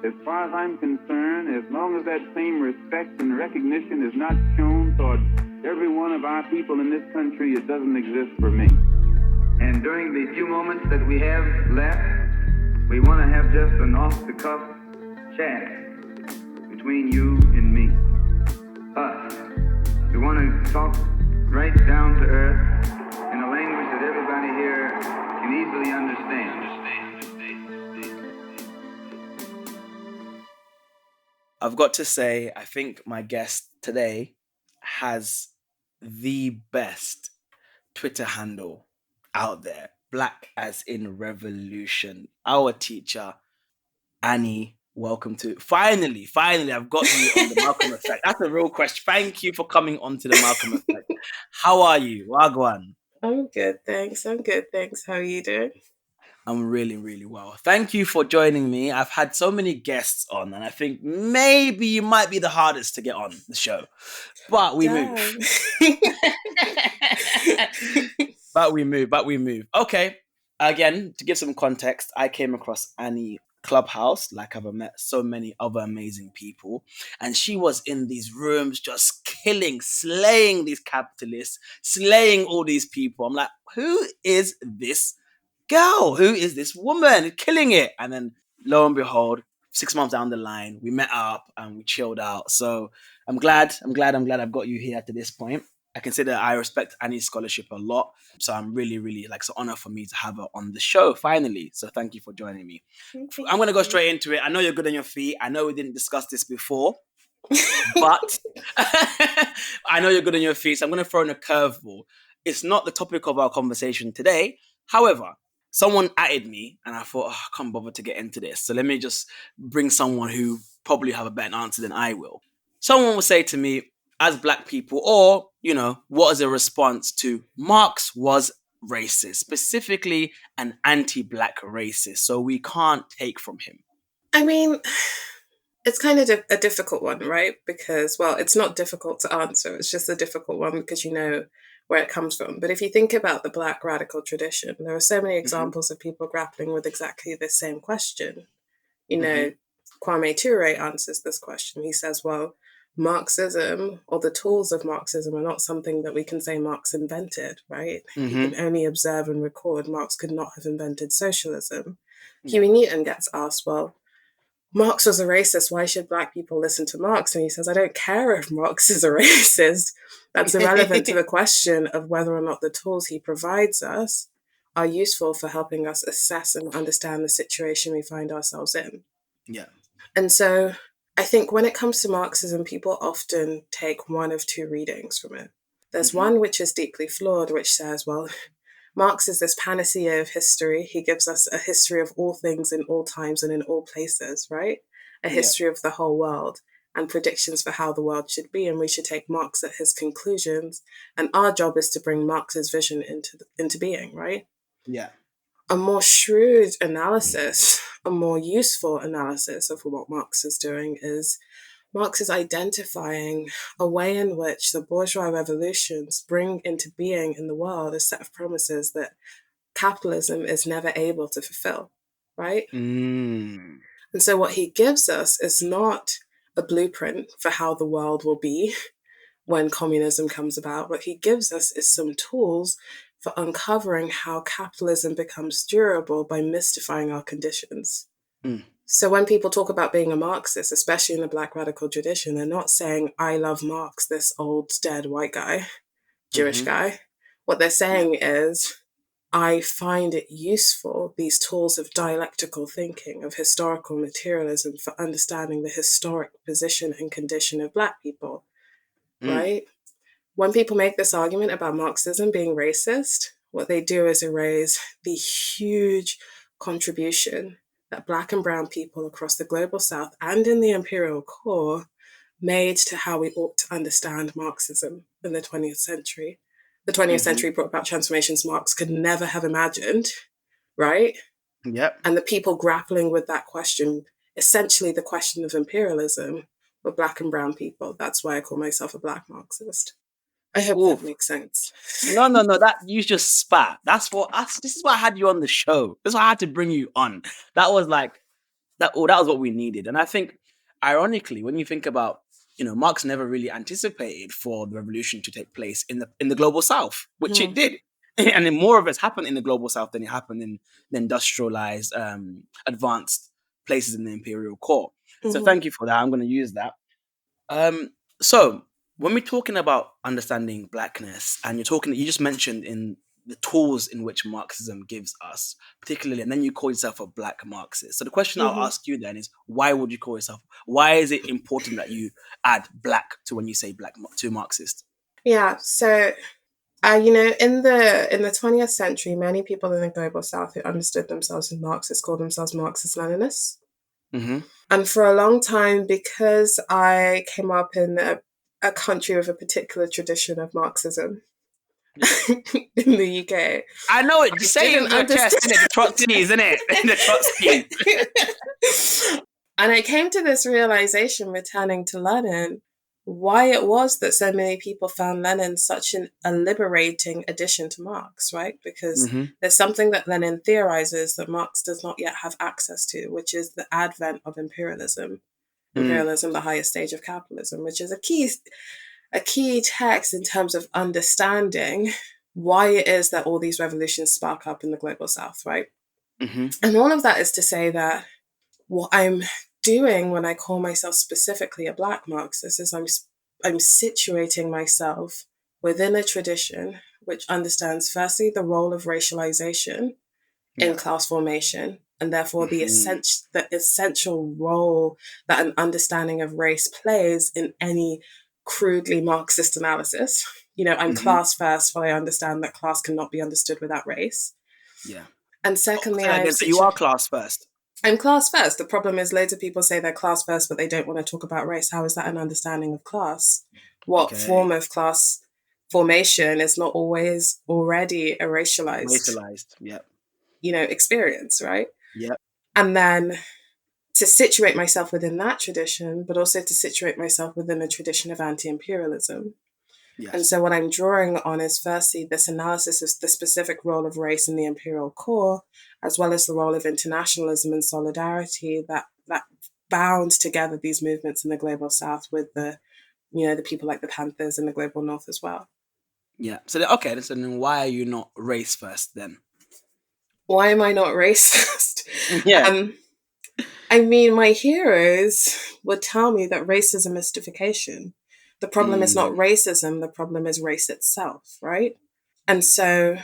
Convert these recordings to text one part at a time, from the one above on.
As far as I'm concerned, as long as that same respect and recognition is not shown toward every one of our people in this country, it doesn't exist for me. And during the few moments that we have left, we want to have just an off-the-cuff chat between you and me. Us. We want to talk right down to earth in a language that everybody here can easily understand. I've got to say, I think my guest today has the best Twitter handle out there. Black as in revolution. Our teacher, Annie, welcome to... Finally, I've got you on the Malcolm Effect. That's a real question. Thank you for coming on to the Malcolm Effect. How are you? Wagwan. I'm good, thanks. How are you doing? I'm really, really well. Thank you for joining me. I've had so many guests on, and I think maybe you might be the hardest to get on the show. But we move. But we move. Okay. Again, to give some context, I came across Annie Clubhouse, like I've met so many other amazing people. And she was in these rooms just killing, slaying these capitalists, slaying all these people. I'm like, who is this girl? Who is this woman killing it? And then lo and behold, 6 months down the line, we met up and we chilled out. So I'm glad I've got you here to this point. I consider I respect Annie's scholarship a lot. So I'm really, really it's an honor for me to have her on the show finally. So thank you for joining me. I'm going to go straight into it. I know you're good on your feet. I know we didn't discuss this before, but I know you're good on your feet. So I'm going to throw in a curveball. It's not the topic of our conversation today. However, someone added me and I thought, I can't bother to get into this. So let me just bring someone who probably have a better answer than I will. Someone will say to me, as Black people, or, what is a response to Marx was racist, specifically an anti-Black racist. So we can't take from him. I mean, it's kind of a difficult one, right? Because, well, it's not difficult to answer. It's just a difficult one because you know where it comes from. But if you think about the Black radical tradition, there are so many examples of people grappling with exactly the same question. Kwame Ture answers this question. He says, well, Marxism or the tools of Marxism are not something that we can say Marx invented, right? You can only observe and record. Marx could not have invented socialism. Huey Newton gets asked, well, Marx was a racist. Why should Black people listen to Marx? And he says, I don't care if Marx is a racist. That's irrelevant to the question of whether or not the tools he provides us are useful for helping us assess and understand the situation we find ourselves in. Yeah. And so I think when it comes to Marxism, people often take one of two readings from it. There's one which is deeply flawed, which says, well, Marx is this panacea of history. He gives us a history of all things in all times and in all places, right? A history of the whole world and predictions for how the world should be. And we should take Marx at his conclusions. And our job is to bring Marx's vision into being, right? Yeah. A more shrewd analysis, a more useful analysis of what Marx is doing is Marx is identifying a way in which the bourgeois revolutions bring into being in the world a set of promises that capitalism is never able to fulfill, right? And so what he gives us is not a blueprint for how the world will be when communism comes about. What he gives us is some tools for uncovering how capitalism becomes durable by mystifying our conditions. So when people talk about being a Marxist, especially in the Black radical tradition, they're not saying, I love Marx, this old dead white guy, Jewish guy. What they're saying is, I find it useful, these tools of dialectical thinking, of historical materialism for understanding the historic position and condition of Black people, right? When people make this argument about Marxism being racist, what they do is erase the huge contribution that Black and brown people across the global South and in the imperial core made to how we ought to understand Marxism in the 20th century. The 20th century brought about transformations Marx could never have imagined, right? Yep. And the people grappling with that question, essentially the question of imperialism, were Black and brown people. That's why I call myself a Black Marxist. I hope that makes sense. No, that you just spat. This is why I had you on the show. This is why I had to bring you on. That was like that was what we needed. And I think, ironically, when you think about, Marx never really anticipated for the revolution to take place in the global South, which it did. And then more of it's happened in the global South than it happened in the industrialized, advanced places in the imperial core. So thank you for that. I'm going to use that. So when we're talking about understanding blackness, and you just mentioned in the tools in which Marxism gives us, particularly, and then you call yourself a black Marxist. So the question I'll ask you then is, why would you call yourself? Why is it important that you add black to when you say black to Marxist? Yeah. So, in the 20th century, many people in the global South who understood themselves as Marxists called themselves Marxist-Leninists. Mm-hmm. And for a long time, because I came up in a country with a particular tradition of Marxism, in the UK. I know it. Just say it with your chest, innit? The Trotskys, innit? The Trotskys. And I came to this realization, returning to Lenin, why it was that so many people found Lenin such a liberating addition to Marx, right? Because there's something that Lenin theorizes that Marx does not yet have access to, which is the advent of imperialism. Imperialism, the highest stage of capitalism, which is a key text in terms of understanding why it is that all these revolutions spark up in the global South, right? And all of that is to say that what I'm doing when I call myself specifically a black Marxist is I'm situating myself within a tradition which understands firstly the role of racialization in class formation, and therefore the essential role that an understanding of race plays in any crudely Marxist analysis. I'm class first, but I understand that class cannot be understood without race. Yeah. And secondly, so you are class first. I'm class first. The problem is loads of people say they're class first, but they don't want to talk about race. How is that an understanding of class? What form of class formation is not always already a racialized experience, right? Yeah. And then to situate myself within that tradition, but also to situate myself within a tradition of anti-imperialism. Yes. And so what I'm drawing on is firstly this analysis of the specific role of race in the imperial core, as well as the role of internationalism and solidarity that bound together these movements in the global South with the people like the Panthers in the global North as well. Yeah. So then why are you not race first then? Why am I not race first? Yeah. I mean, my heroes would tell me that race is a mystification. The problem is not racism, the problem is race itself, right? And so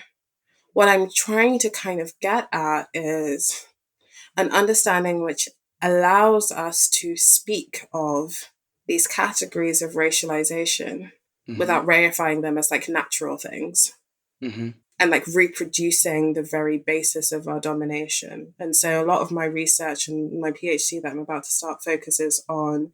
what I'm trying to kind of get at is an understanding which allows us to speak of these categories of racialization without reifying them as like natural things. And like reproducing the very basis of our domination. And so a lot of my research and my PhD that I'm about to start focuses on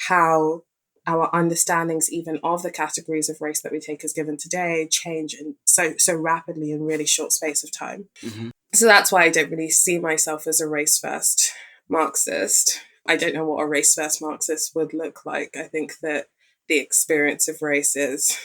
how our understandings even of the categories of race that we take as given today change in so rapidly in really short space of time. So that's why I don't really see myself as a race-first Marxist. I don't know what a race-first Marxist would look like. I think that the experience of race is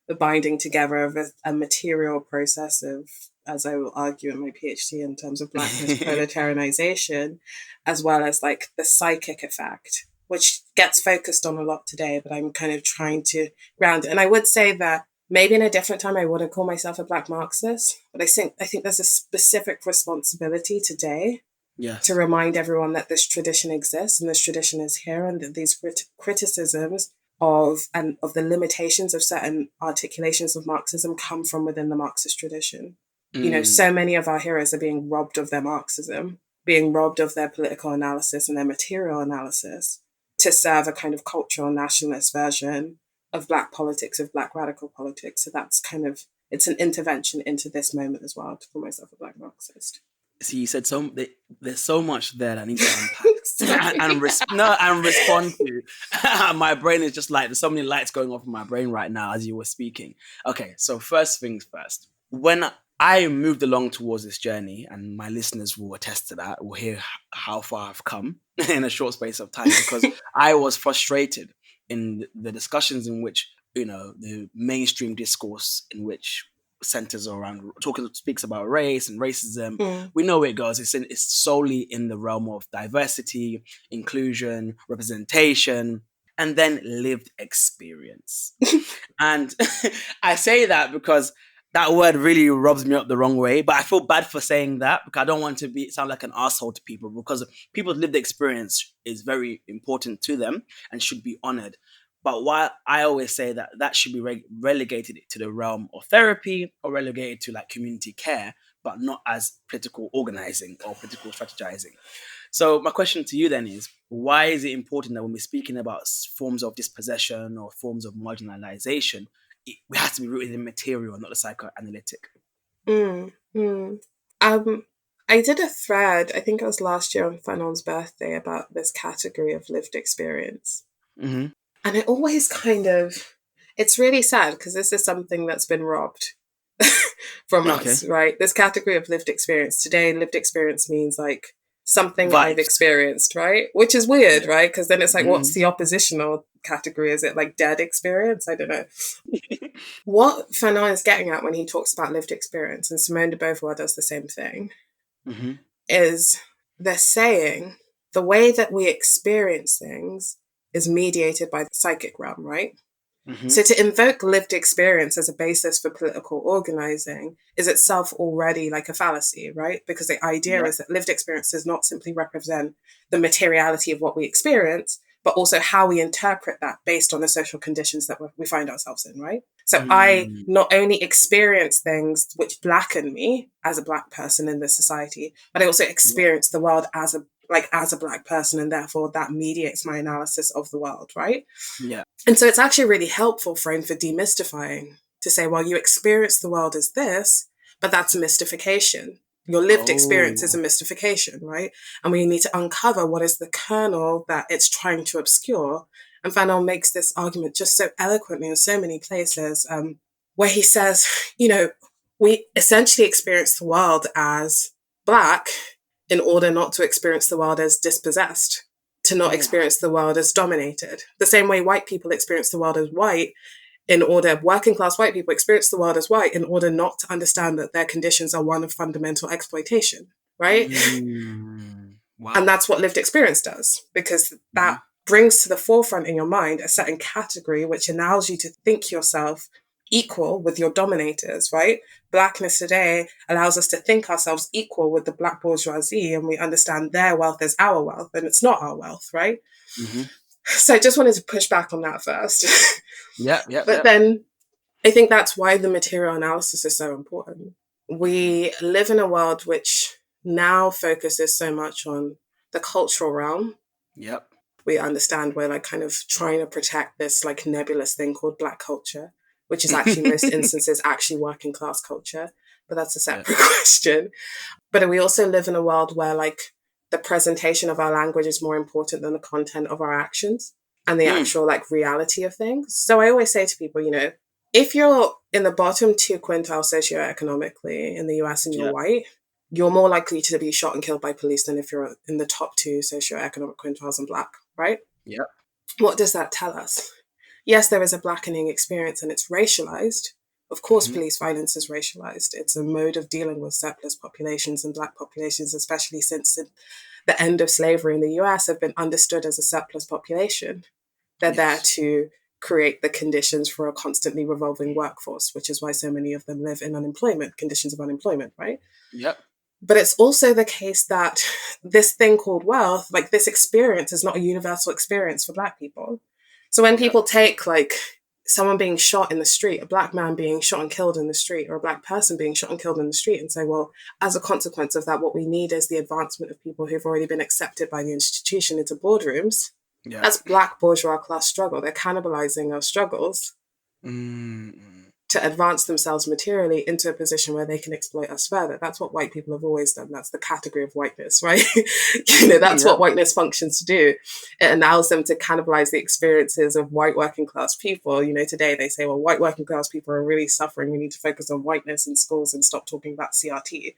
the binding together of a material process of, as I will argue in my PhD in terms of blackness proletarianization, as well as like the psychic effect, which gets focused on a lot today, but I'm kind of trying to ground it. And I would say that maybe in a different time, I wouldn't call myself a black Marxist, but I think there's a specific responsibility today to remind everyone that this tradition exists and this tradition is here, and that these criticisms of the limitations of certain articulations of Marxism come from within the Marxist tradition. So many of our heroes are being robbed of their Marxism, being robbed of their political analysis and their material analysis to serve a kind of cultural nationalist version of black politics, of black radical politics. So that's it's an intervention into this moment as well to call myself a black Marxist. See, you said there's so much there that I need to unpack and respond to. My brain is just like, there's so many lights going off in my brain right now as you were speaking. Okay, so first things first. When I moved along towards this journey, and my listeners will attest to that, will hear how far I've come in a short space of time, because I was frustrated in the discussions in which, the mainstream discourse in which centers around speaks about race and racism. Mm. We know where it goes. It's solely in the realm of diversity, inclusion, representation, and then lived experience. And I say that because that word really rubs me up the wrong way, but I feel bad for saying that because I don't want to sound like an asshole to people, because people's lived experience is very important to them and should be honored. But while I always say that should be relegated to the realm of therapy or relegated to like community care, but not as political organizing or political strategizing. So my question to you then is, why is it important that when we're speaking about forms of dispossession or forms of marginalization, we have to be rooted in material, not the psychoanalytic? I did a thread, I think it was last year on Fanon's birthday, about this category of lived experience. Mm-hmm. And it always it's really sad because this is something that's been robbed from us, right? This category of lived experience. Today, lived experience means like something I've experienced, right? Which is weird, right? Because then it's like, what's the oppositional category? Is it like dead experience? I don't know. What Fanon is getting at when he talks about lived experience, and Simone de Beauvoir does the same thing, is they're saying the way that we experience things is mediated by the psychic realm, right? So to invoke lived experience as a basis for political organizing is itself already like a fallacy, right? Because the idea is that lived experience does not simply represent the materiality of what we experience, but also how we interpret that based on the social conditions that we find ourselves in, right? So I not only experience things which blacken me as a Black person in this society, but I also experience the world as a Black person, and therefore that mediates my analysis of the world, right? Yeah. And so it's actually a really helpful frame for demystifying, to say, well, you experience the world as this, but that's a mystification. Your lived experience is a mystification, right? And we need to uncover what is the kernel that it's trying to obscure. And Fanon makes this argument just so eloquently in so many places, where he says, we essentially experience the world as Black in order not to experience the world as dispossessed, to not experience the world as dominated. The same way white people experience the world as white, working class white people experience the world as white in order not to understand that their conditions are one of fundamental exploitation, right? Wow. And that's what lived experience does, because that brings to the forefront in your mind a certain category which allows you to think yourself equal with your dominators, right? Blackness today allows us to think ourselves equal with the Black bourgeoisie, and we understand their wealth as our wealth, and it's not our wealth, right? So I just wanted to push back on that first. But then I think that's why the material analysis is so important. We live in a world which now focuses so much on the cultural realm. We understand we're like kind of trying to protect this like nebulous thing called Black culture, which is actually in most instances actually working class culture. But that's a separate question. But we also live in a world where like the presentation of our language is more important than the content of our actions and the actual like reality of things. So I always say to people, if you're in the bottom 2 quintile socioeconomically in the US and you're white, you're more likely to be shot and killed by police than if you're in the top 2 socioeconomic quintiles and Black, right? What does that tell us? Yes, there is a blackening experience and it's racialized. Of course, police violence is racialized. It's a mode of dealing with surplus populations and Black populations, especially since the end of slavery in the US have been understood as a surplus population. They're there to create the conditions for a constantly revolving workforce, which is why so many of them live in conditions of unemployment, right? But it's also the case that this thing called wealth, like this experience, is not a universal experience for Black people. So when people take like someone being shot in the street, a Black man being shot and killed in the street, or a Black person being shot and killed in the street, and say, well, as a consequence of that, what we need is the advancement of people who've already been accepted by the institution into boardrooms. That's Black bourgeois class struggle. They're cannibalizing our struggles to advance themselves materially into a position where they can exploit us further. That's what white people have always done. That's the category of whiteness, right? That's what whiteness functions to do. It allows them to cannibalize the experiences of white working class people. Today they say, well, white working class people are really suffering. We need to focus on whiteness in schools and stop talking about CRT.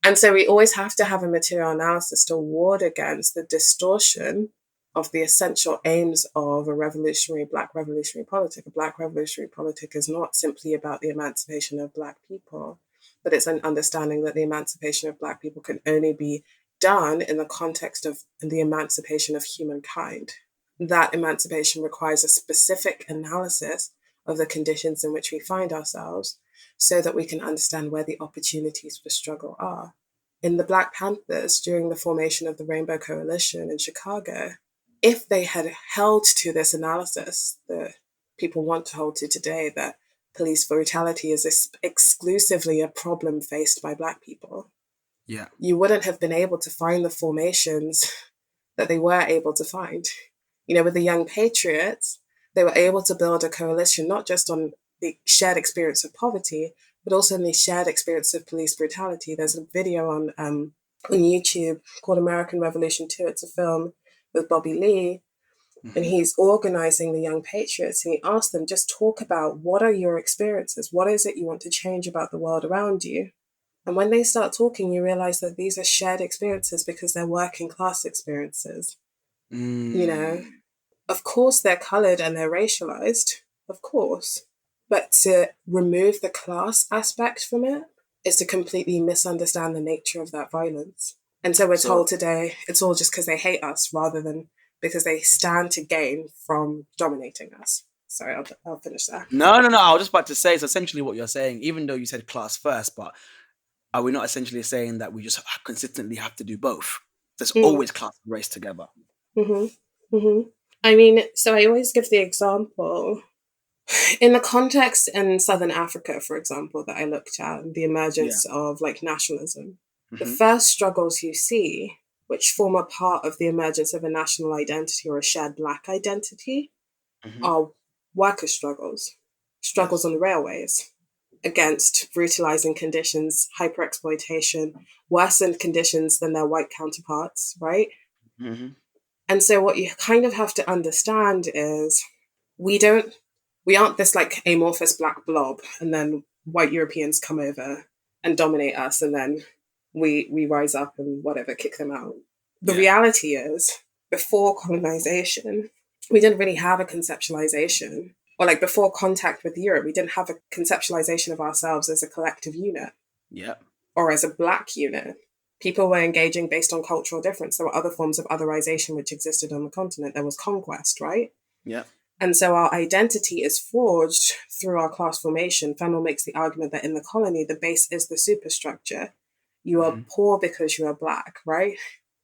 And so we always have to have a material analysis to ward against the distortion of the essential aims of a Black revolutionary politic. A Black revolutionary politic is not simply about the emancipation of Black people, but it's an understanding that the emancipation of Black people can only be done in the context of the emancipation of humankind. That emancipation requires a specific analysis of the conditions in which we find ourselves so that we can understand where the opportunities for struggle are. In the Black Panthers, during the formation of the Rainbow Coalition in Chicago, if they had held to this analysis that people want to hold to today, that police brutality is exclusively a problem faced by Black people, you wouldn't have been able to find the formations that they were able to find. With the Young Patriots, they were able to build a coalition not just on the shared experience of poverty, but also in the shared experience of police brutality. There's a video on YouTube called American Revolution 2. It's a film with Bobby Lee, and he's organizing the Young Patriots, and he asked them, just talk about what are your experiences? What is it you want to change about the world around you? And when they start talking, you realize that these are shared experiences because they're working class experiences. Of course, they're colored and they're racialized, of course. But to remove the class aspect from it is to completely misunderstand the nature of that violence. And so we're told today it's all just because they hate us rather than because they stand to gain from dominating us. Sorry, I'll finish that. No. I was just about to say, it's essentially what you're saying, even though you said class first, but are we not essentially saying that we just consistently have to do both? There's always class and race together. I mean, so I always give the example in the context in Southern Africa, for example, that I looked at, the emergence of nationalism. The first struggles you see, which form a part of the emergence of a national identity or a shared Black identity, are worker struggles on the railways against brutalizing conditions, hyper-exploitation, worsened conditions than their white counterparts, right? And so what you kind of have to understand is we aren't this amorphous Black blob and then white Europeans come over and dominate us and then we rise up and whatever, kick them out. The reality is, before colonization, we didn't really have a conceptualization, or before contact with Europe, we didn't have a conceptualization of ourselves as a collective unit. Or as a Black unit. People were engaging based on cultural difference. There were other forms of otherization which existed on the continent. There was conquest, right? And so our identity is forged through our class formation. Fennell makes the argument that in the colony, the base is the superstructure. You are poor because you are Black, right?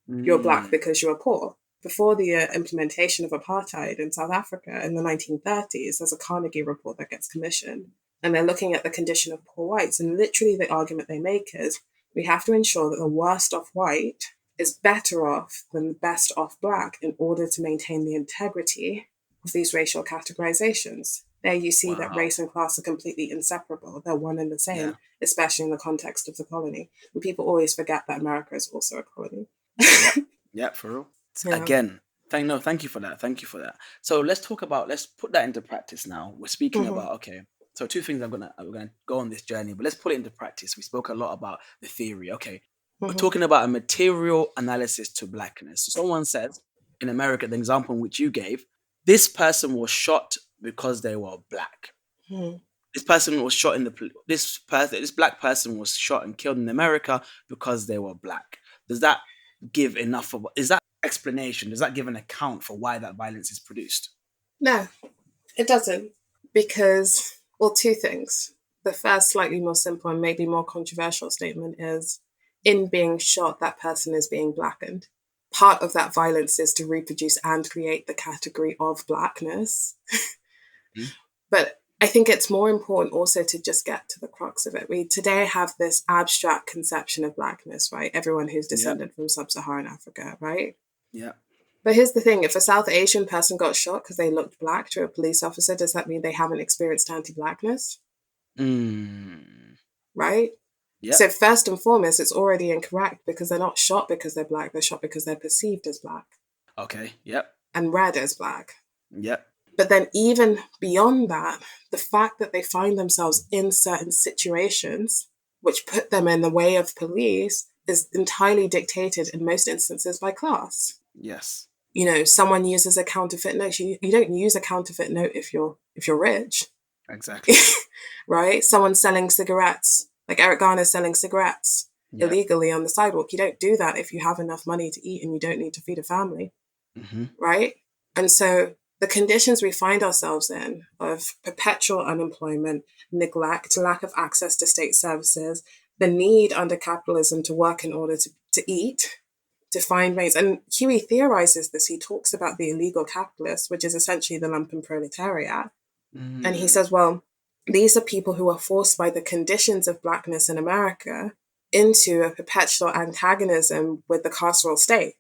You're Black because you are poor. Before the implementation of apartheid in South Africa in the 1930s, there's a Carnegie report that gets commissioned. And they're looking at the condition of poor whites. And literally the argument they make is, we have to ensure that the worst off white is better off than the best off Black in order to maintain the integrity of these racial categorizations. There you see that race and class are completely inseparable. They're one and the same, especially in the context of the colony. And people always forget that America is also a colony. For real. Again, thank you for that. So let's put that into practice now. We're speaking about, so two things we're gonna go on this journey, but let's put it into practice. We spoke a lot about the theory. We're talking about a material analysis to Blackness. So someone says in America, the example in which you gave, this person was shot because they were Black. This person was shot this Black person was shot and killed in America because they were Black. Does that give enough of, is that explanation, does that give an account for why that violence is produced? No, it doesn't. Because, well, two things. The first, slightly more simple and maybe more controversial statement is, in being shot, that person is being blackened. Part of that violence is to reproduce and create the category of Blackness. But I think it's more important also to just get to the crux of it. We today have this abstract conception of Blackness, right? Everyone who's descended from sub-Saharan Africa, right? But here's the thing. If a South Asian person got shot because they looked Black to a police officer, does that mean they haven't experienced anti-Blackness? Right? So first and foremost, it's already incorrect because they're not shot because they're Black. They're shot because they're perceived as Black. And read as Black. But then even beyond that, the fact that they find themselves in certain situations which put them in the way of police is entirely dictated in most instances by class. someone uses a counterfeit note. You don't use a counterfeit note if you're rich. Exactly. Right? Someone selling cigarettes, like Eric Garner's selling cigarettes illegally on the sidewalk. You don't do that if you have enough money to eat and you don't need to feed a family. Mm-hmm. Right? And so the conditions we find ourselves in of perpetual unemployment, neglect, lack of access to state services, the need under capitalism to work in order to eat, to find ways. And Huey theorizes this. He talks about the illegal capitalists, which is essentially the lumpen proletariat. Mm. And he says, well, these are people who are forced by the conditions of blackness in America into a perpetual antagonism with the carceral state.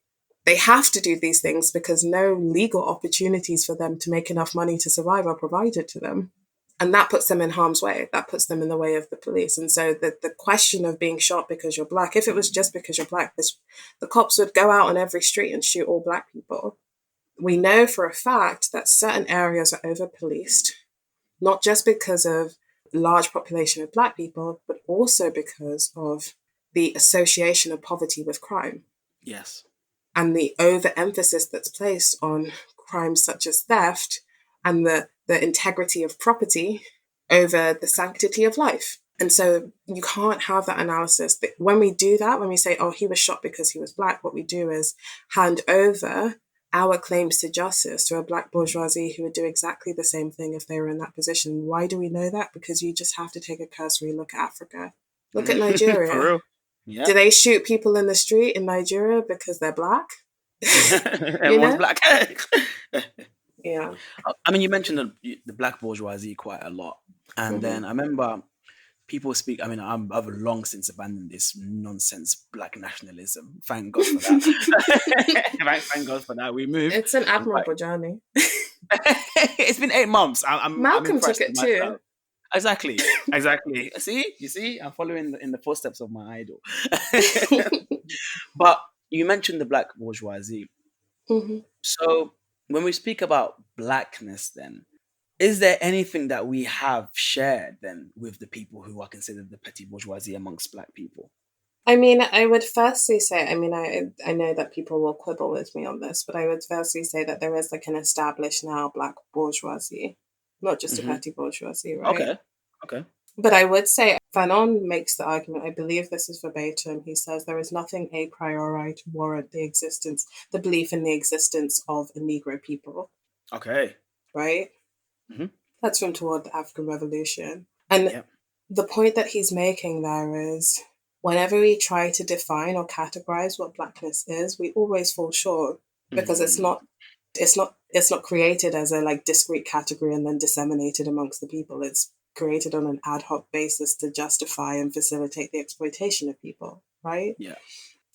They have to do these things because no legal opportunities for them to make enough money to survive are provided to them. And that puts them in harm's way. That puts them in the way of the police. And so the question of being shot because you're black, if it was just because you're black, the cops would go out on every street and shoot all black people. We know for a fact that certain areas are over-policed, not just because of large population of black people, but also because of the association of poverty with crime. Yes. And the overemphasis that's placed on crimes such as theft and the integrity of property over the sanctity of life. And so you can't have that analysis. When we do that, when we say, oh, he was shot because he was black, what we do is hand over our claims to justice to a black bourgeoisie who would do exactly the same thing if they were in that position. Why do we know that? Because you just have to take a cursory look at Africa. Look at Nigeria. For real. Yeah. Do they shoot people in the street in Nigeria because they're black? Everyone's black. Yeah. I mean, you mentioned the black bourgeoisie quite a lot. And then I remember people speak, I mean, I've long since abandoned this nonsense black nationalism. Thank God for that. Thank God for that. We moved. It's an admirable journey. It's been 8 months. Malcolm took it too. Exactly. See, you see, I'm following in the footsteps of my idol. But you mentioned the black bourgeoisie. Mm-hmm. So when we speak about blackness, then is there anything that we have shared then with the people who are considered the petty bourgeoisie amongst black people? I mean, I would firstly say, I know that people will quibble with me on this, but I would firstly say that there is like an established now black bourgeoisie, not just a petty bourgeoisie, right? Okay. But I would say Fanon makes the argument, I believe this is verbatim, he says there is nothing a priori to warrant the belief in the existence of a Negro people. Okay. Right? Mm-hmm. That's from Toward the African Revolution. And the point that he's making there is whenever we try to define or categorize what blackness is, we always fall short because it's not created as a like discrete category and then disseminated amongst the people. It's created on an ad hoc basis to justify and facilitate the exploitation of people, right? Yeah.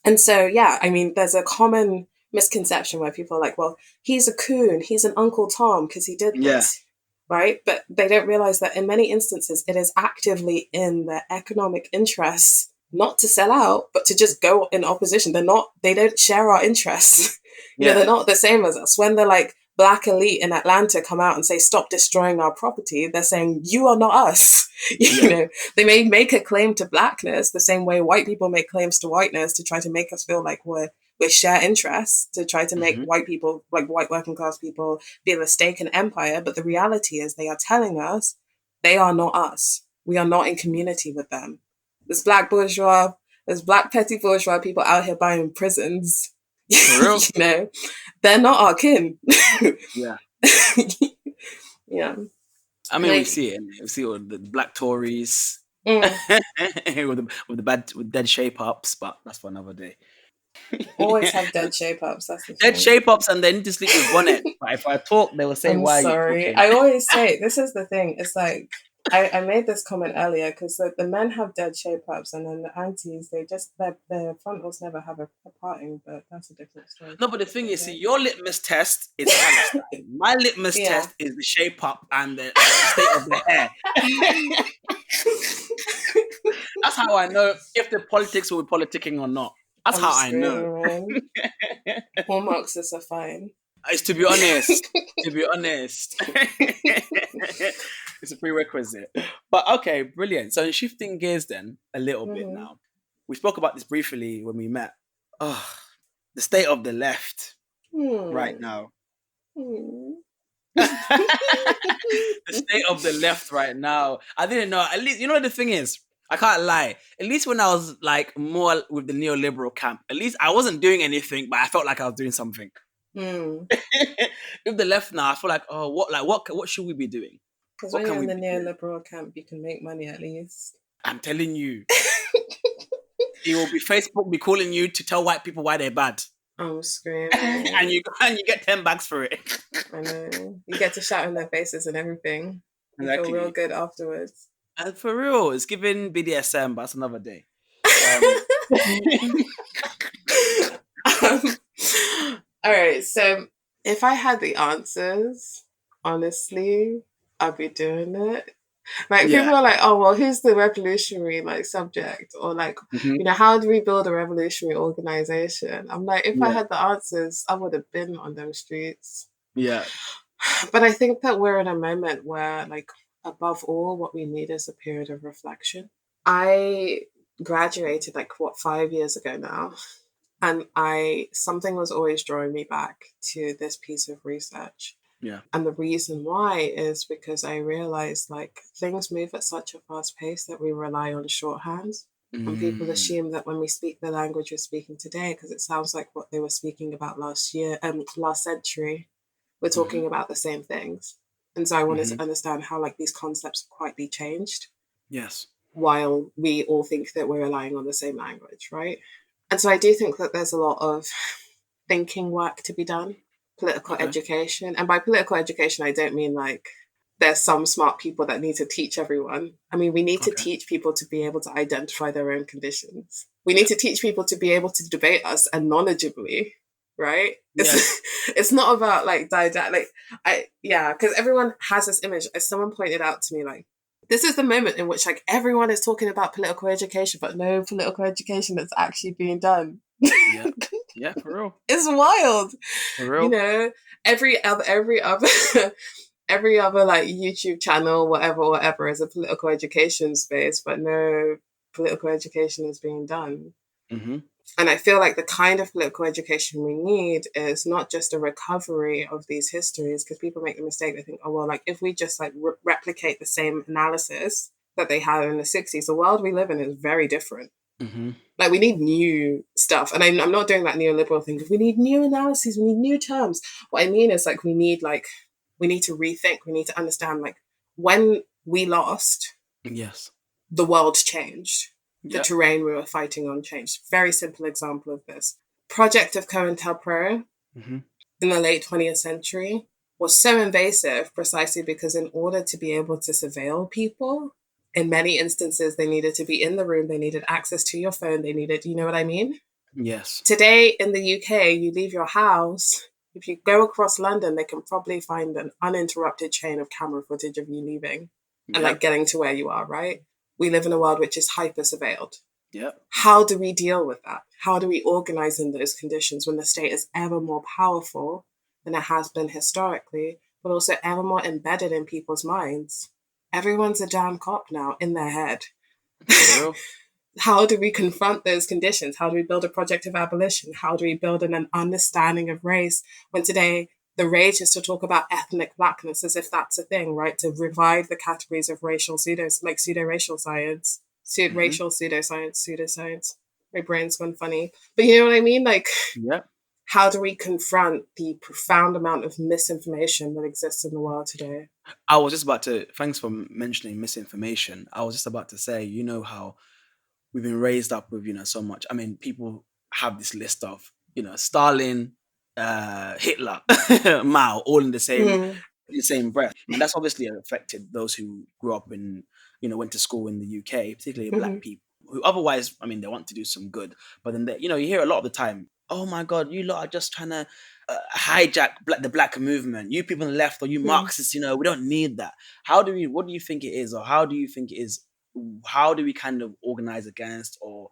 And so, I mean, there's a common misconception where people are like, well, he's a coon, he's an Uncle Tom because he did this, right? But they don't realize that in many instances, it is actively in their economic interests not to sell out, but to just go in opposition. They don't share our interests. They're not the same as us. When they're like, Black elite in Atlanta come out and say, stop destroying our property, they're saying, you are not us. You know, they may make a claim to blackness the same way white people make claims to whiteness to try to make us feel like we share interests, to try to make white people, like white working class people, feel a stake in empire. But the reality is they are telling us they are not us. We are not in community with them. There's black petty bourgeois people out here buying prisons. For real? They're not our kin. Yeah. Yeah. I mean, we see it. We see all the black Tories with dead shape ups, but that's for another day. Always have dead shape ups. That's the dead shape ups, and they need to sleep with bonnet. But if I talk, they will say, "Why sorry. are you talking?" I always say this is the thing. It's like I made this comment earlier because the men have dead shape ups, and then the aunties their frontals never have a parting. But that's a different story. No, but the thing is, see, your litmus test is Palestine. My litmus test is the shape up and the state of the hair. That's how I know if the politics will be politicking or not. That's how I know. All Marxists are fine. It's to be honest. It's a prerequisite. But okay, brilliant. So shifting gears then a little bit now. We spoke about this briefly when we met. The state of the left. right now. Hmm. The state of the left right now. I didn't know. At least, you know, the thing is, I can't lie. At least when I was like more with the neoliberal camp, at least I wasn't doing anything, but I felt like I was doing something. Hmm. With the left now, I feel like, oh, what should we be doing? Because What when can you're in we the be doing? neoliberal camp, you can make money at least. I'm telling you, it will be Facebook be calling you to tell white people why they're bad, I'm screaming. and you get 10 bags for it. I know. You get to shout in their faces and everything. You feel real Exactly. good afterwards. And for real, it's giving BDSM, but that's another day. Um, um, all right. So if I had the answers, honestly, I'd be doing it. Like yeah. people are like, oh well, who's the revolutionary like subject, or like, Mhm. how do we build a revolutionary organization? I'm like, if I Yeah. had the answers, I would have been on them streets. Yeah. But I think that we're in a moment where, like, above all, what we need is a period of reflection. I graduated like what 5 years ago now, and I something was always drawing me back to this piece of research. Yeah. And the reason why is because I realized like things move at such a fast pace that we rely on shorthands. And people Mm. assume that when we speak the language we're speaking today, because it sounds like what they were speaking about last century, we're Mhm. talking about the same things. And so I wanted Mhm. to understand how like these concepts have quietly changed Yes. while we all think that we're relying on the same language, right? And so I do think that there's a lot of thinking work to be done, political Okay. education. And by political education, I don't mean like there's some smart people that need to teach everyone. I mean, we need to Okay. teach people to be able to identify their own conditions. We need Yeah. to teach people to be able to debate us and knowledgeably, right? Yes. It's not about like didactic. Because everyone has this image. As someone pointed out to me, like this is the moment in which like everyone is talking about political education, but no political education that's actually being done. Yeah. Yeah. For real. It's wild. For You real. know, every other every other like YouTube channel, whatever, is a political education space, but no political education is being done. Mhm. And I feel like the kind of political education we need is not just a recovery of these histories, because people make the mistake, they think, oh well, like if we just like replicate the same analysis that they had in the 60s, the world we live in is very different. Mhm. Like we need new stuff, and I'm not doing that neoliberal thing. We need new analyses, we need new terms. What I mean is like we need to rethink. We need to understand like when we lost, Yes. the world changed. The Yeah. terrain we were fighting on changed. Very simple example of this: Project of COINTELPRO Mhm. in the late 20th century was so invasive precisely because in order to be able to surveil people, in many instances, they needed to be in the room, they needed access to your phone, they needed, you know what I mean? Yes. Today in the UK, you leave your house, if you go across London, they can probably find an uninterrupted chain of camera footage of you leaving and like Yep. getting to where you are, right? We live in a world which is hyper surveilled. Yep. How do we deal with that? How do we organize in those conditions when the state is ever more powerful than it has been historically, but also ever more embedded in people's minds? Everyone's a damn cop now in their head. For real. How do we confront those conditions? How do we build a project of abolition? How do we build an understanding of race when today the rage is to talk about ethnic blackness as if that's a thing, right? To revive the categories of pseudo-racial science, Mhm. racial pseudoscience. My brain's gone funny. But you know what I mean? Like, Yep. how do we confront the profound amount of misinformation that exists in the world today? I was just about to. Thanks for mentioning misinformation. I was just about to say, you know how we've been raised up with, so much. I mean, people have this list of, Stalin, Hitler, Mao, all in the same breath, and that's obviously affected those who grew up in, went to school in the UK, particularly Mm-hmm. black people who otherwise, I mean, they want to do some good, but then they, you hear a lot of the time, oh my God, you lot are just trying to hijack the black movement. You people on the left, or you Mm-hmm. Marxists, we don't need that. What do you think it is, or how do you think it is? How do we kind of organize against, or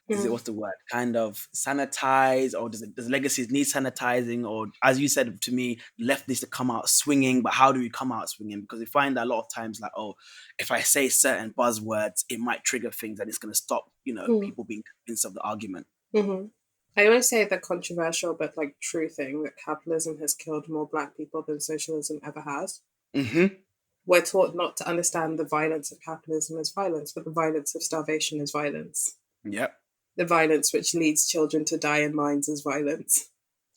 is it, what's the word, kind of sanitize, or does legacies need sanitizing, or as you said to me, left needs to come out swinging, but how do we come out swinging? Because we find that a lot of times, like, oh, if I say certain buzzwords, it might trigger things and it's going to stop, Mm-hmm. people being convinced of the argument. Mm-hmm. I always say the controversial but like true thing that capitalism has killed more black people than socialism ever has. Mm-hmm. We're taught not to understand the violence of capitalism as violence, but the violence of starvation is violence. Yep. The violence which leads children to die in mines is violence.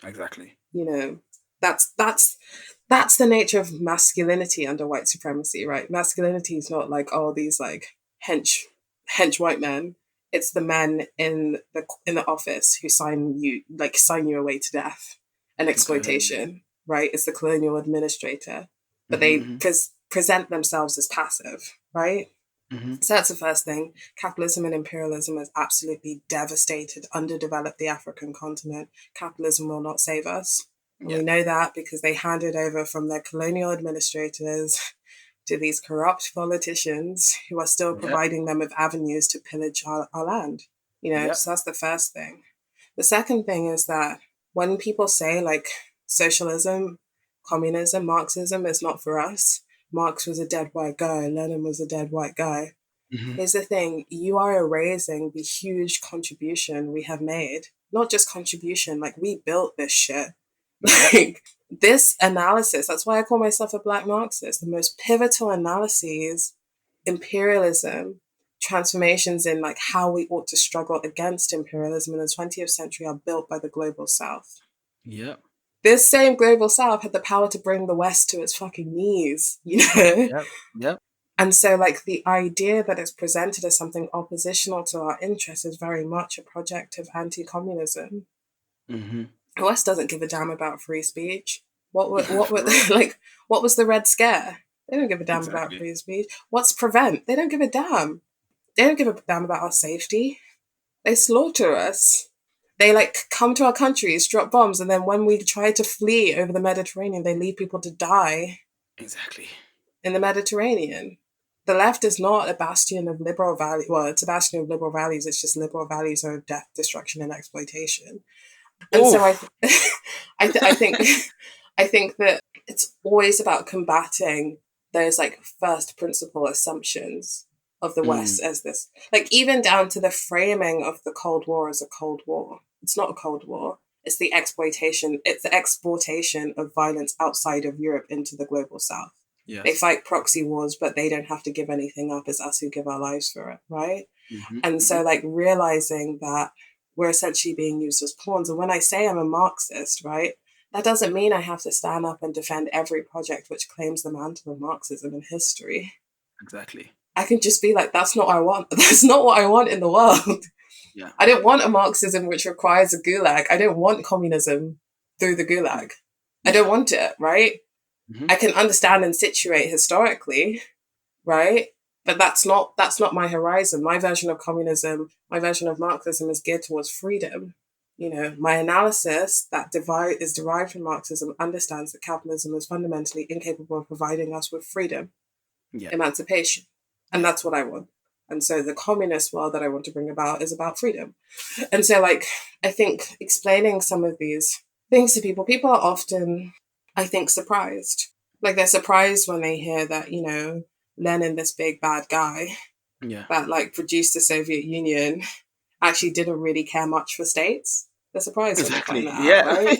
Exactly. You know, that's the nature of masculinity under white supremacy, right? Masculinity is not like, oh, these like hench white men. It's the men in the office who sign you away to death and Okay. exploitation, right? It's the colonial administrator, but they Mm-hmm. present themselves as passive, right? Mm-hmm. So that's the first thing. Capitalism and imperialism has absolutely devastated, underdeveloped the African continent. Capitalism will not save us. And we Yeah. know that because they handed over from their colonial administrators to these corrupt politicians who are still Yep. providing them with avenues to pillage our land. Yep. So that's the first thing. The second thing is that when people say like socialism, communism, Marxism is not for us, Marx was a dead white guy, Lenin was a dead white guy. Mm-hmm. Here's the thing, you are erasing the huge contribution we have made. Not just contribution, like we built this shit. Yep. Like this analysis, that's why I call myself a black Marxist. The most pivotal analyses, imperialism, transformations in like how we ought to struggle against imperialism in the 20th century are built by the global south. Yep. This same global south had the power to bring the West to its fucking knees, you know? Yep. Yep. And so, like, the idea that it's presented as something oppositional to our interests is very much a project of anti communism. Mm-hmm. The West doesn't give a damn about free speech. What For were, real. like, what was the Red Scare? They don't give a damn about Exactly. free speech. What's prevent? They don't give a damn. They don't give a damn about our safety. They slaughter us. They like come to our countries, drop bombs, and then when we try to flee over the Mediterranean, they leave people to die Exactly. in the Mediterranean. The left is not a bastion of liberal values. Well, it's a bastion of liberal values. It's just liberal values are death, destruction, and exploitation. And so Oof. I think, I think that it's always about combating those like first principle assumptions of the Mm. West as this, like even down to the framing of the Cold War as a Cold War. It's not a Cold War. It's the exploitation. It's the exportation of violence outside of Europe into the global South. They Yes. fight proxy wars, but they don't have to give anything up. It's us who give our lives for it, right? Mm-hmm. And Mm-hmm. so, like, realizing that we're essentially being used as pawns. And when I say I'm a Marxist, right, that doesn't mean I have to stand up and defend every project which claims the mantle of Marxism in history. Exactly. I can just be like, that's not what I want. That's not what I want in the world. Yeah. I don't want a Marxism which requires a gulag. I don't want communism through the gulag. I Yeah. don't want it, right? Mm-hmm. I can understand and situate historically, right? But that's not my horizon. My version of communism, my version of Marxism is geared towards freedom. My analysis is derived from Marxism understands that capitalism is fundamentally incapable of providing us with freedom, Yeah. emancipation, and Yeah. that's what I want. And so the communist world that I want to bring about is about freedom. And so, like, I think explaining some of these things to people are often, I think, surprised. Like, they're surprised when they hear that, Lenin, this big bad guy Yeah. that, like, produced the Soviet Union, actually didn't really care much for states. They're surprised when they find Exactly. that out, Yeah. right?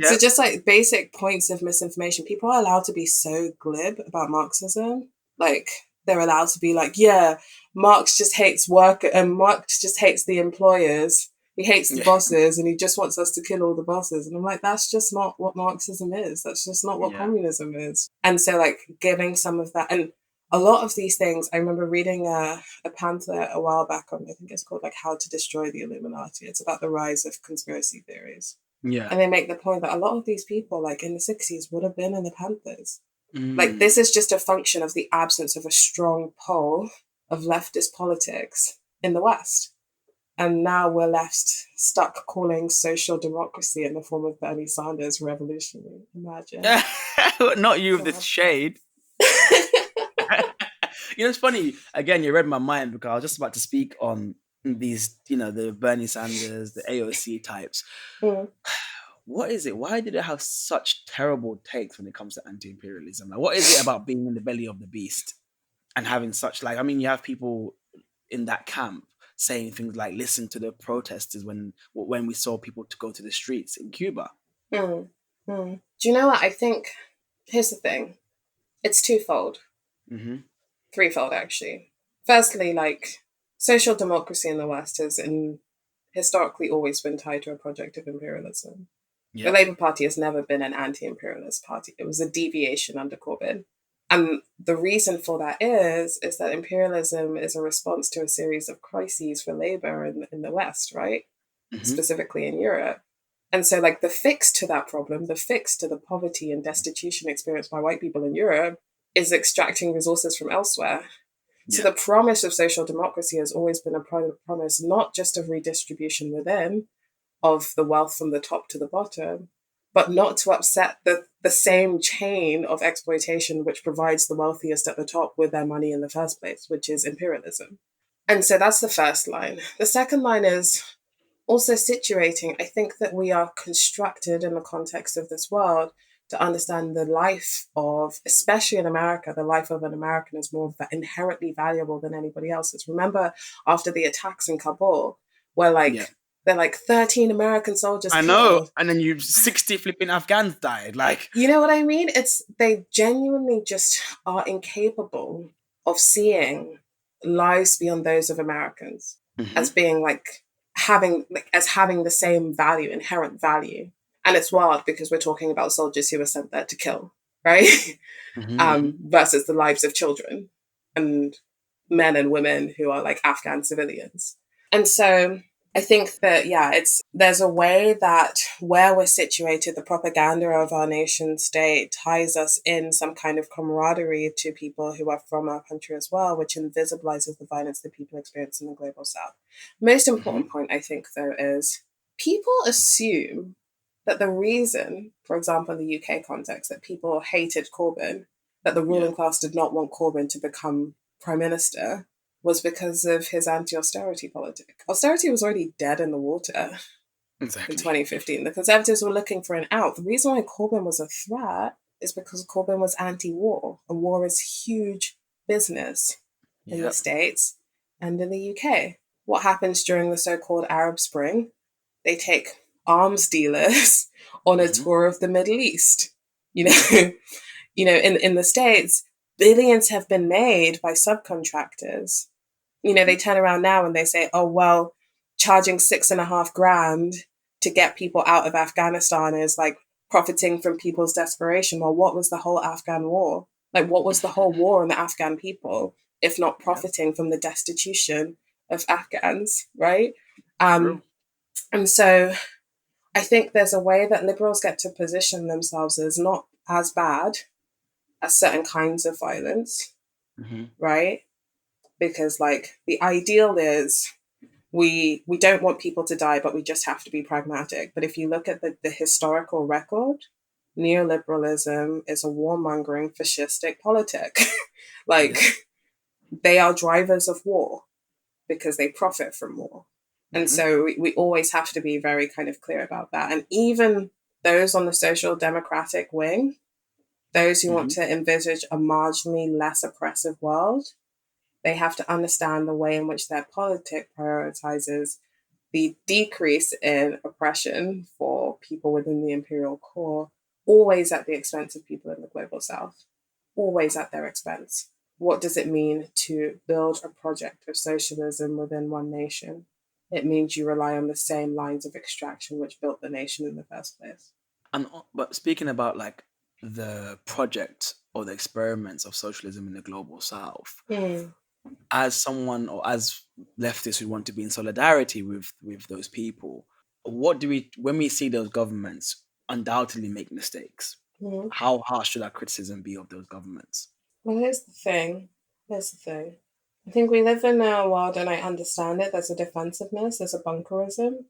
So, Yeah. just like basic points of misinformation, people are allowed to be so glib about Marxism. Like, they're allowed to be like, yeah, Marx just hates work and Marx just hates the employers. He hates the Yeah. bosses and he just wants us to kill all the bosses. And I'm like, that's just not what Marxism is. That's just not what Yeah. communism is. And so, like, giving some of that. And a lot of these things, I remember reading a pamphlet a while back on, I think it's called like How to Destroy the Illuminati. It's about the rise of conspiracy theories. Yeah. And they make the point that a lot of these people, like in the 60s, would have been in the Panthers. Like, Mm. this is just a function of the absence of a strong pole of leftist politics in the West. And now we're left stuck calling social democracy in the form of Bernie Sanders revolutionary. Imagine. Not you with the God. shade. It's funny. Again, you read my mind because I was just about to speak on these, the Bernie Sanders, the AOC types. Mm. What is it? Why did it have such terrible takes when it comes to anti-imperialism? Like, what is it about being in the belly of the beast and having such, like, I mean, you have people in that camp saying things like "listen to the protesters" when we saw people to go to the streets in Cuba. Mm. Mm. Do you know what I think? Here's the thing. It's twofold. Mm-hmm. Threefold, actually. Firstly, like, social democracy in the West has historically always been tied to a project of imperialism. The Yeah. Labour Party has never been an anti-imperialist party. It was a deviation under Corbyn. And the reason for that is that imperialism is a response to a series of crises for Labour in the West, right? Mm-hmm. Specifically in Europe. And so, like, the fix to that problem, the fix to the poverty and destitution experienced by white people in Europe is extracting resources from elsewhere. Yeah. So the promise of social democracy has always been a promise not just of redistribution within, of the wealth from the top to the bottom, but not to upset the same chain of exploitation which provides the wealthiest at the top with their money in the first place, which is imperialism. And so that's the first line. The second line is also situating. I think that we are constructed in the context of this world to understand the life of, especially in America, the life of an American is more inherently valuable than anybody else's. Remember, after the attacks in Kabul, where they're like 13 American soldiers I know, killed. and then 60 flipping Afghans died. Like, You know what I mean? They genuinely just are incapable of seeing lives beyond those of Americans as being having the same value, inherent value. And it's wild because we're talking about soldiers who were sent there to kill, right? Versus the lives of children and men and women who are like Afghan civilians. And so I think that, there's a way that where we're situated, the propaganda of our nation state ties us in some kind of camaraderie to people who are from our country as well, which invisibilizes the violence that people experience in the global south. Most important point, I think, though, is people assume that the reason, for example, in the UK context, that people hated Corbyn, that the ruling class did not want Corbyn to become prime minister, was because of his anti-austerity politic. Austerity was already dead in the water in 2015. The Conservatives were looking for an out. The reason why Corbyn was a threat is because Corbyn was anti-war, and war is huge business in the States and in the UK. What happens during the so-called Arab Spring? They take arms dealers on a tour of the Middle East. In the States, billions have been made by subcontractors. They turn around now and they say, oh, well, charging $6,500 to get people out of Afghanistan is like profiting from people's desperation. Well, what was the whole Afghan war? Like, what was the whole war on the Afghan people, if not profiting from the destitution of Afghans, right? And so I think there's a way that liberals get to position themselves as not as bad as certain kinds of violence, right? Because like the ideal is we don't want people to die, but we just have to be pragmatic. But if you look at the historical record, neoliberalism is a warmongering fascistic politic. They are drivers of war because they profit from war. And so we always have to be very kind of clear about that. And even those on the social democratic wing, those who want to envisage a marginally less oppressive world, they have to understand the way in which their politic prioritizes the decrease in oppression for people within the imperial core, always at the expense of people in the global south, always at their expense. What does it mean to build a project of socialism within one nation? It means you rely on the same lines of extraction which built the nation in the first place. But speaking about like the project or the experiments of socialism in the global south, as someone or as leftists who want to be in solidarity with those people, when we see those governments undoubtedly make mistakes, how harsh should our criticism be of those governments? Well, here's the thing. I think we live in a world, and I understand it, there's a defensiveness, there's a bunkerism,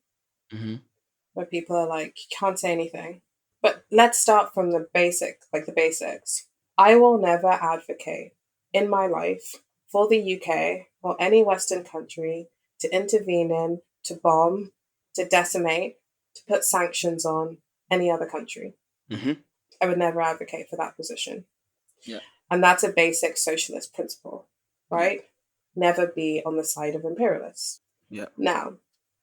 where people are like, you can't say anything. But let's start from the basics. I will never advocate in my life for the UK or any Western country to intervene in, to bomb, to decimate, to put sanctions on any other country. I would never advocate for that position. And that's a basic socialist principle, right? Never be on the side of imperialists. Yeah. Now,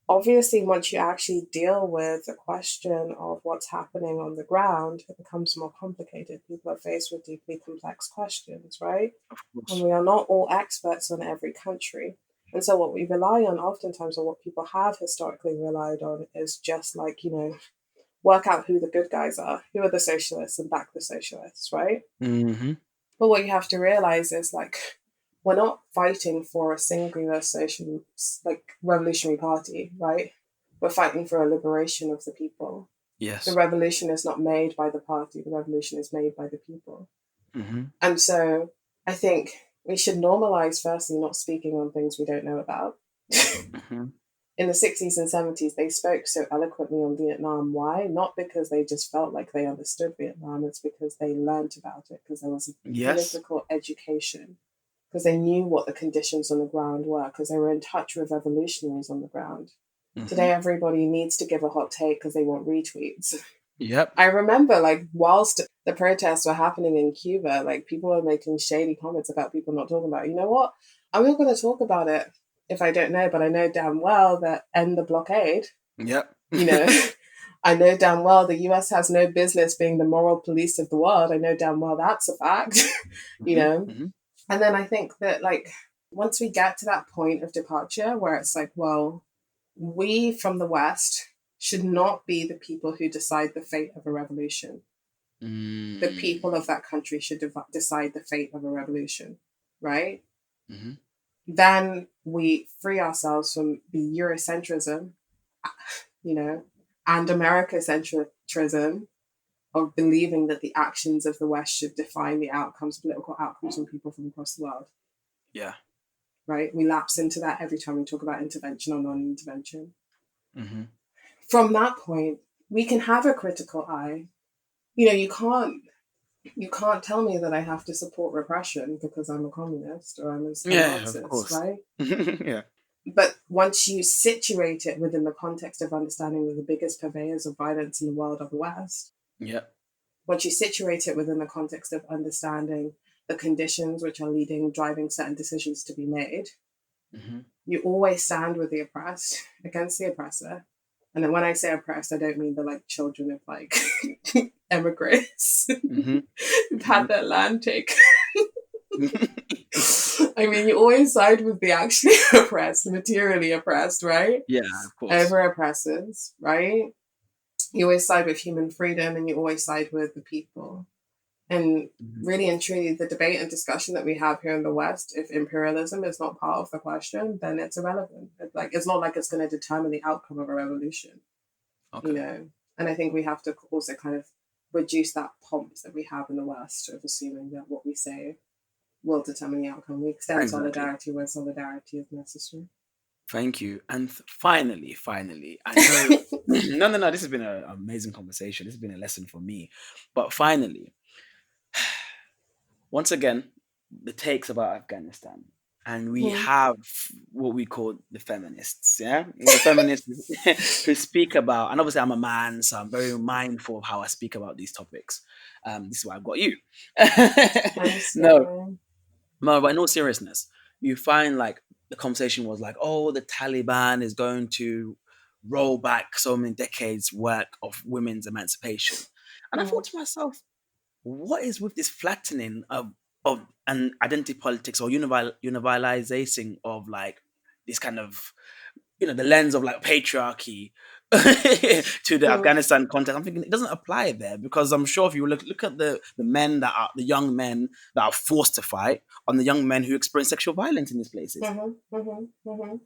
obviously, once you actually deal with the question of what's happening on the ground, it becomes more complicated. People are faced with deeply complex questions, right? Of And course. we are not all experts on every country. And so, what we rely on oftentimes, or what people have historically relied on, is just like, work out who the good guys are, who are the socialists, and back the socialists, right? Mm-hmm. But what you have to realize is like, we're not fighting for a singular social, like, revolutionary party, right? We're fighting for a liberation of the people. The Yes. revolution is not made by the party, the revolution is made by the people. Mm-hmm. And so I think we should normalize, firstly, not speaking on things we don't know about. Mm-hmm. In the 60s and 70s, they spoke so eloquently on Vietnam. Why? Not because they just felt like they understood Vietnam, it's because they learned about it, because there was a Yes. political education, because they knew what the conditions on the ground were, because they were in touch with revolutionaries on the ground. Mm-hmm. Today, everybody needs to give a hot take because they want retweets. Yep. I remember, like, whilst the protests were happening in Cuba, like, people were making shady comments about people not talking about it. You know what? I'm not going to talk about it if I don't know, but I know damn well that end the blockade, Yep. you know. I know damn well the US has no business being the moral police of the world. I know damn well that's a fact, you Mm-hmm. know. Mm-hmm. And then I think that, like, once we get to that point of departure where it's like, well, we from the West should not be the people who decide the fate of a revolution. The people of that country should decide the fate of a revolution, right? Mm-hmm. Then we free ourselves from the Eurocentrism, and Americocentrism of believing that the actions of the West should define the outcomes, political outcomes from people from across the world, Yeah. right? We lapse into that every time we talk about intervention or non-intervention. Mm-hmm. From that point, we can have a critical eye. You can't tell me that I have to support repression because I'm a communist or I'm a Yeah, of Marxist, course. right? Yeah. But once you situate it within the context of understanding that the biggest purveyors of violence in the world are the West, Yep. once you situate it within the context of understanding the conditions which are driving certain decisions to be made, Mm-hmm. you always stand with the oppressed against the oppressor. And then when I say oppressed, I don't mean the like children of like emigres Mm-hmm. who've had their land taken. I mean, you always side with the actually oppressed, materially oppressed, right? Yeah, of course. Over oppressors, right? You always side with human freedom and you always side with the people. And Mm-hmm. really and truly, the debate and discussion that we have here in the West, if imperialism is not part of the question, then it's irrelevant. It's not like it's going to determine the outcome of a revolution, Okay. And I think we have to also kind of reduce that pomp that we have in the West of assuming that what we say will determine the outcome. We extend Exactly. solidarity where solidarity is necessary. Thank you. And finally, I know. No. This has been an amazing conversation. This has been a lesson for me. But finally, once again, the takes about Afghanistan. And we Mm. have what we call the feminists, yeah? The feminists who speak about, and obviously I'm a man, so I'm very mindful of how I speak about these topics. This is why I've got you. Thanks, No, Darren. no, but in all seriousness, you find like the conversation was like, oh, the Taliban is going to roll back so many decades' work of women's emancipation. And I thought Mm. to myself, what is with this flattening of an identity politics or universalizing of like this kind of the lens of like patriarchy to the Mm. Afghanistan context? I'm thinking it doesn't apply there because I'm sure if you look at the men that are the young men that are forced to fight on the young men who experience sexual violence in these places. Mm-hmm, mm-hmm, mm-hmm.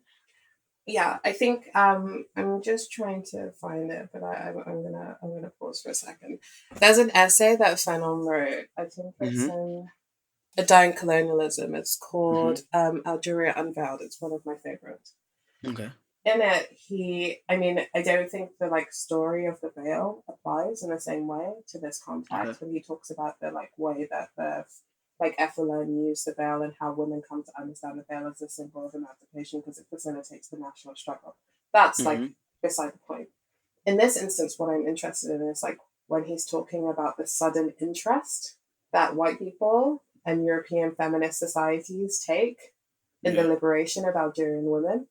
Yeah, I think I'm just trying to find it, but I'm gonna pause for a second. There's an essay that Fanon wrote. I think it's Hmm. in A Dying Colonialism. It's Hmm. called Algeria Unveiled. It's one of my favorites. Okay. In it, I don't think the like story of the veil applies in the same way to this Okay. context when he talks about the like way that the like FLN used the veil and how women come to understand the veil as a symbol of emancipation because it facilitates the national struggle. That's like Hmm. beside the point. In this instance, what I'm interested in is like when he's talking about the sudden interest that white people and European feminist societies take in the Yeah. liberation of Algerian women.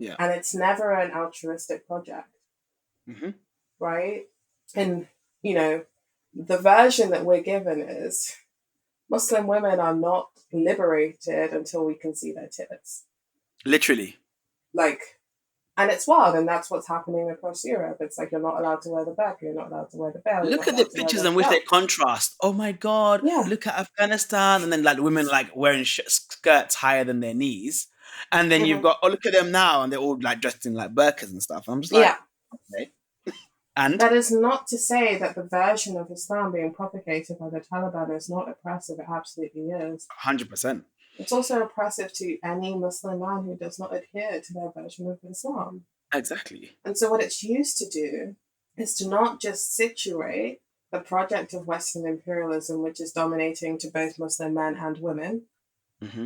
Yeah. And it's never an altruistic project, Mm-hmm. right? And, you know, the version that we're given is Muslim women are not liberated until we can see their tits. Literally. Like, and it's wild, and that's what's happening across Europe. It's like you're not allowed to wear the burqa, you're not allowed to wear the veil, you're Look not at the allowed to wear pictures the in which they hijab. contrast. Oh my God. Yeah. Look at Afghanistan. And then like women like wearing skirts higher than their knees. And then you've got, oh, look at them now. And they're all like dressed in like burqas and stuff. And I'm just like, Yeah. okay. And That is not to say that the version of Islam being propagated by the Taliban is not oppressive. It absolutely is. 100%. It's also oppressive to any Muslim man who does not adhere to their version of Islam. Exactly. And so what it's used to do is to not just situate the project of Western imperialism, which is dominating to both Muslim men and women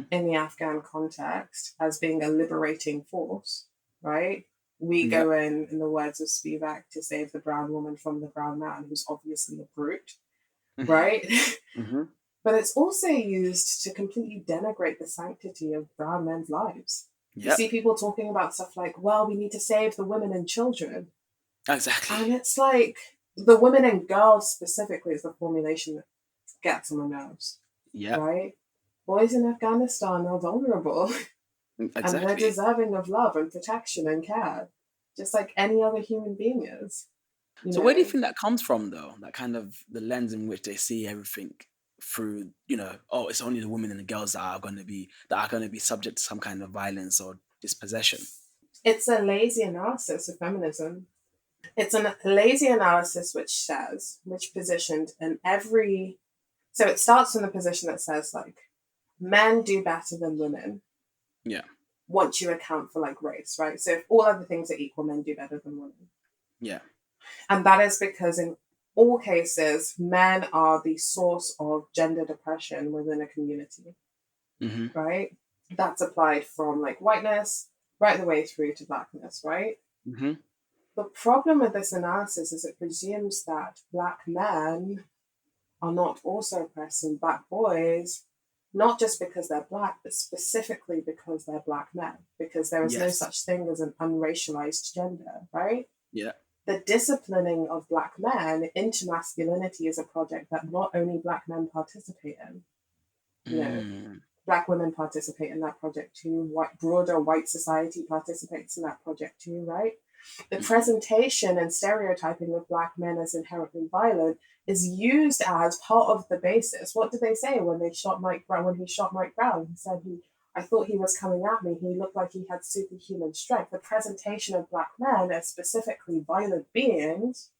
in the Afghan context, as being a liberating force, right? We go in the words of Spivak, to save the brown woman from the brown man, who's obviously a brute, right? But it's also used to completely denigrate the sanctity of brown men's lives. You see people talking about stuff like, well, we need to save the women and children. Exactly. And it's like, the women and girls specifically is the formulation that gets on my nerves. Yeah. Right? Boys in Afghanistan are vulnerable. Exactly. And they're deserving of love and protection and care, just like any other human being is. So where do you think that comes from, though? That kind of the lens in which they see everything through, oh, it's only the women and the girls that are going to be subject to some kind of violence or dispossession. It's a lazy analysis of feminism. It's a lazy analysis which positioned in every... So it starts from the position that says, like, men do better than women. Yeah. Once you account for, like, race, right? So if all other things are equal, men do better than women. Yeah. And that is because in all cases, men are the source of gender depression within a community, right? That's applied from, like, whiteness right the way through to blackness, right? The problem with this analysis is it presumes that black men are not also oppressing black boys, not just because they're black, but specifically because they're black men, because there is no such thing as an unracialized gender, right? Yeah. The disciplining of black men into masculinity is a project that not only black men participate in, black women participate in that project too, broader white society participates in that project too, right? The presentation and stereotyping of black men as inherently violent is used as part of the basis. What did they say when they shot Mike Brown? When he shot Mike Brown, he said, I thought he was coming at me. He looked like he had superhuman strength. The presentation of black men as specifically violent beings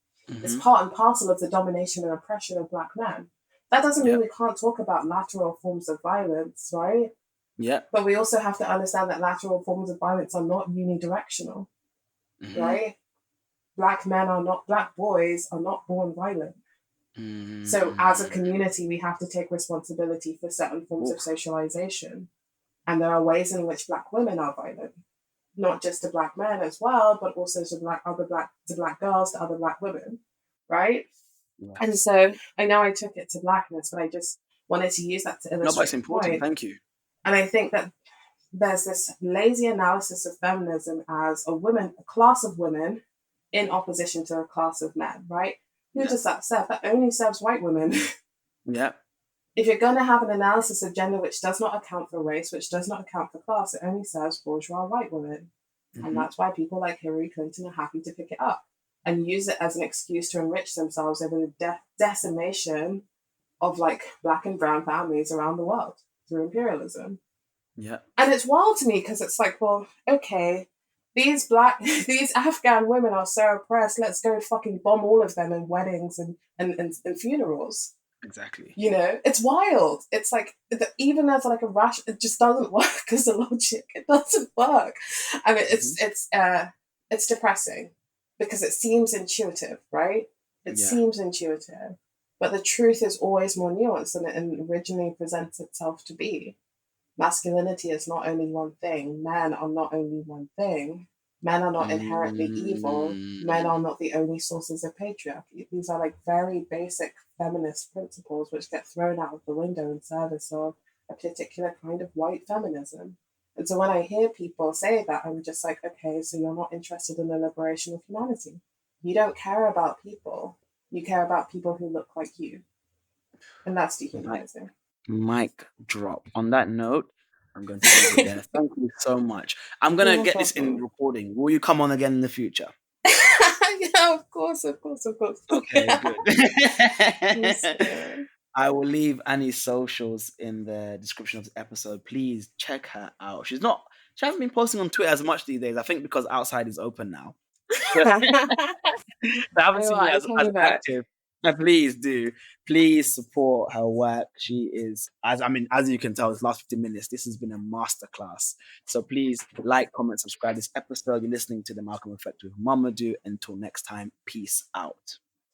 is part and parcel of the domination and oppression of black men. That doesn't mean we can't talk about lateral forms of violence, right? Yeah. But we also have to understand that lateral forms of violence are not unidirectional. Right? Black boys are not born violent. So as a community, we have to take responsibility for certain forms of socialization. And there are ways in which black women are violent, not just to black men as well, but also to black girls, to other black women, right? Yeah. And so I know I took it to blackness, but I just wanted to use that to illustrate. No, but it's important. Point. Thank you. And I think that there's this lazy analysis of feminism as a class of women in opposition to a class of men, right? Who does that serve? That only serves white women. Yeah. If you're going to have an analysis of gender which does not account for race, which does not account for class, it only serves bourgeois white women. And that's why people like Hillary Clinton are happy to pick it up and use it as an excuse to enrich themselves over the decimation of, like, black and brown families around the world through imperialism. Yeah. And it's wild to me because it's like, well, okay, these Afghan women are so oppressed, let's go fucking bomb all of them in weddings and funerals. Exactly. It's wild. It's like, even as like a rash, it just doesn't work as a logic. It doesn't work. I mean, it's depressing because it seems intuitive, right? It seems intuitive, but the truth is always more nuanced than it originally presents itself to be. Masculinity is not only one thing. Men are not only one thing. Men are not inherently evil. Men are not the only sources of patriarchy. These are, like, very basic feminist principles which get thrown out of the window in service of a particular kind of white feminism. And so when I hear people say that, I'm just like, okay, so you're not interested in the liberation of humanity. You don't care about people. You care about people who look like you. And that's dehumanizing. Mic drop. On that note, I'm going to leave it there. Thank you so much. I'm going to No get this in problem. recording. Will you come on again in the future? Yeah, of course. Okay, good. Yes, yeah. I will leave Annie's socials in the description of the episode. Please check her out. She hasn't been posting on Twitter as much these days. I think because outside is open now. I haven't I seen it will. as, It's as coming back. active. Please do. Please support her work. She is, as you can tell, this last 15 minutes, this has been a masterclass. So please like, comment, subscribe this episode. You're listening to the Malcolm Effect with Mamadou. Until next time, peace out.